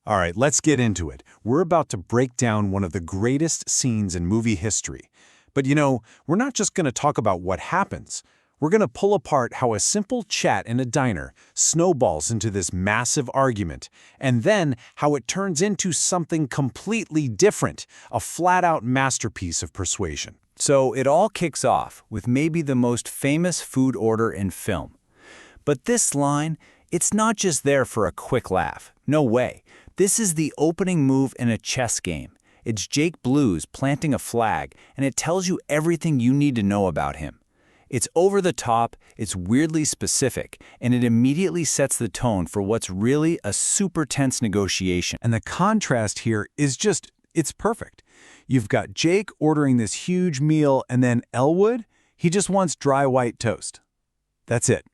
All right, let's get into it. We're about to break down one of the greatest scenes in movie history. But we're not just going to talk about what happens. We're going to pull apart how a simple chat in a diner snowballs into this massive argument, and then how it turns into something completely different, a flat-out masterpiece of persuasion. So it all kicks off with maybe the most famous food order in film. But this line, it's not just there for a quick laugh. No way. This is the opening move in a chess game. It's Jake Blues planting a flag, and it tells you everything you need to know about him. It's over the top, it's weirdly specific, and it immediately sets the tone for what's really a super tense negotiation. And the contrast here is it's perfect. You've got Jake ordering this huge meal, and then Elwood, he just wants dry white toast. That's it.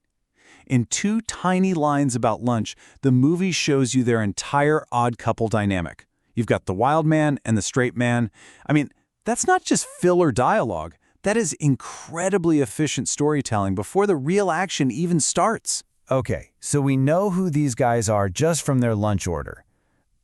In two tiny lines about lunch, the movie shows you their entire odd couple dynamic. You've got the wild man and the straight man. I mean, that's not just filler dialogue. That is incredibly efficient storytelling before the real action even starts. Okay, so we know who these guys are just from their lunch order.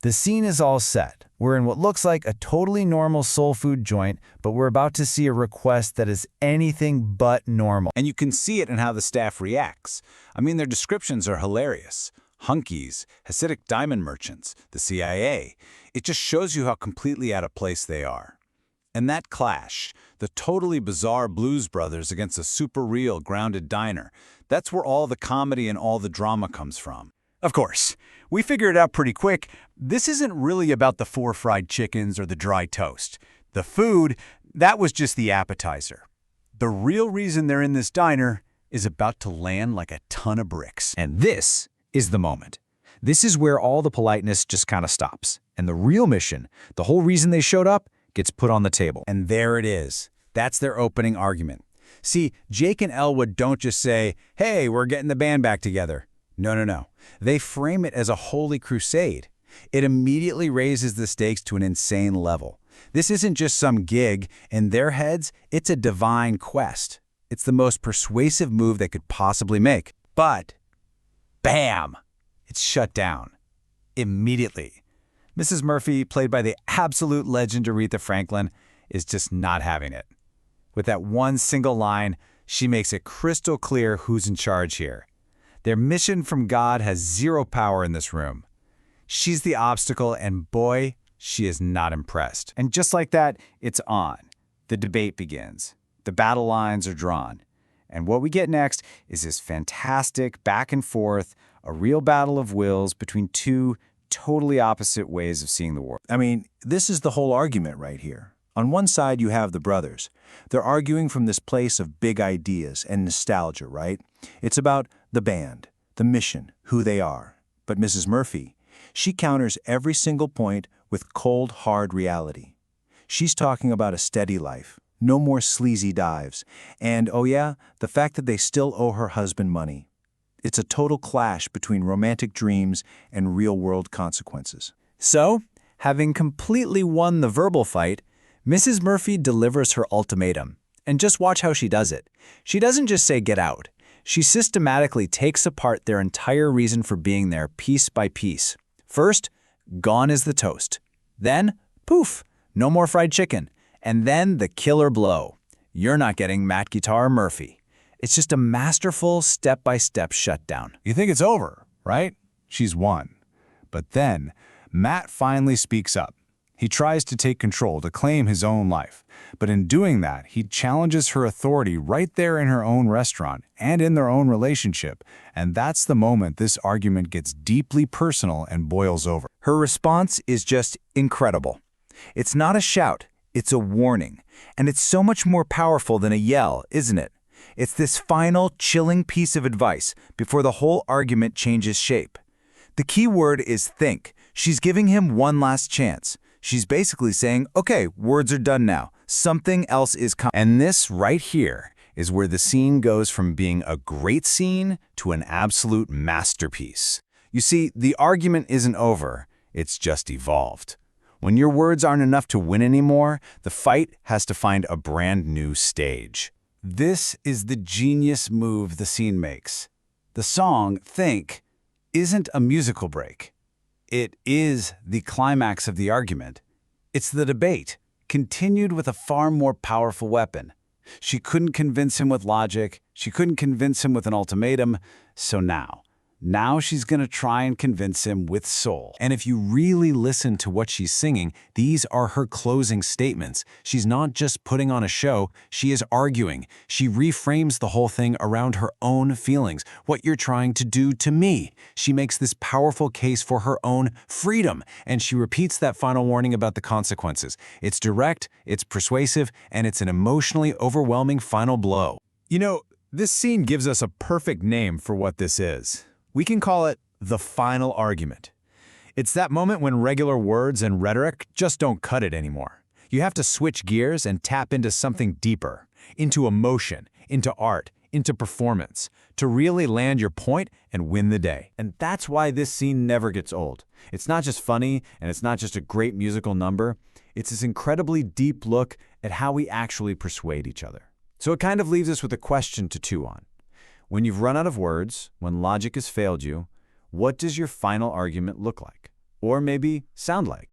The scene is all set. We're in what looks like a totally normal soul food joint, but we're about to see a request that is anything but normal. And you can see it in how the staff reacts. I mean, their descriptions are hilarious. Hunkies, Hasidic diamond merchants, the CIA. It just shows you how completely out of place they are. And that clash, the totally bizarre Blues Brothers against a super real, grounded diner, that's where all the comedy and all the drama comes from. Of course, we figured out pretty quick, this isn't really about the 4 fried chickens or the dry toast. The food, that was just the appetizer. The real reason they're in this diner is about to land like a ton of bricks. And this is the moment. This is where all the politeness just kind of stops. And the real mission, the whole reason they showed up, gets put on the table. And there it is. That's their opening argument. See, Jake and Elwood don't just say, hey, we're getting the band back together. No. They frame it as a holy crusade. It immediately raises the stakes to an insane level. This isn't just some gig. In their heads, it's a divine quest. It's the most persuasive move they could possibly make. But, bam! It's shut down. Immediately. Mrs. Murphy, played by the absolute legend Aretha Franklin, is just not having it. With that one single line, she makes it crystal clear who's in charge here. Their mission from God has zero power in this room. She's the obstacle, and boy, she is not impressed. And just like that, it's on. The debate begins. The battle lines are drawn. And what we get next is this fantastic back and forth, a real battle of wills between two totally opposite ways of seeing the world. I mean, this is the whole argument right here. On one side, you have the brothers. They're arguing from this place of big ideas and nostalgia, right? It's about the band, the mission, who they are. But Mrs. Murphy, she counters every single point with cold, hard reality. She's talking about a steady life, no more sleazy dives, and, oh yeah, the fact that they still owe her husband money. It's a total clash between romantic dreams and real-world consequences. So, having completely won the verbal fight, Mrs. Murphy delivers her ultimatum. And just watch how she does it. She doesn't just say get out. She systematically takes apart their entire reason for being there piece by piece. First, gone is the toast. Then, poof, no more fried chicken. And then the killer blow. You're not getting Matt Guitar Murphy. It's just a masterful step-by-step shutdown. You think it's over, right? She's won. But then, Matt finally speaks up. He tries to take control, to claim his own life. But in doing that, he challenges her authority right there in her own restaurant and in their own relationship. And that's the moment this argument gets deeply personal and boils over. Her response is just incredible. It's not a shout, it's a warning. And it's so much more powerful than a yell, isn't it? It's this final, chilling piece of advice before the whole argument changes shape. The key word is think. She's giving him one last chance. She's basically saying, okay, words are done now. Something else is coming. And this right here is where the scene goes from being a great scene to an absolute masterpiece. You see, the argument isn't over, it's just evolved. When your words aren't enough to win anymore, the fight has to find a brand new stage. This is the genius move the scene makes. The song, Think, isn't a musical break. It is the climax of the argument. It's the debate, continued with a far more powerful weapon. She couldn't convince him with logic. She couldn't convince him with an ultimatum. So now she's going to try and convince him with soul. And if you really listen to what she's singing, these are her closing statements. She's not just putting on a show, she is arguing. She reframes the whole thing around her own feelings. What you're trying to do to me. She makes this powerful case for her own freedom, and she repeats that final warning about the consequences. It's direct, it's persuasive, and it's an emotionally overwhelming final blow. You know, this scene gives us a perfect name for what this is. We can call it the final argument. It's that moment when regular words and rhetoric just don't cut it anymore. You have to switch gears and tap into something deeper, into emotion, into art, into performance, to really land your point and win the day. And that's why this scene never gets old. It's not just funny, and it's not just a great musical number. It's this incredibly deep look at how we actually persuade each other. So it kind of leaves us with a question to chew on. When you've run out of words, when logic has failed you, what does your final argument look like? Or maybe sound like?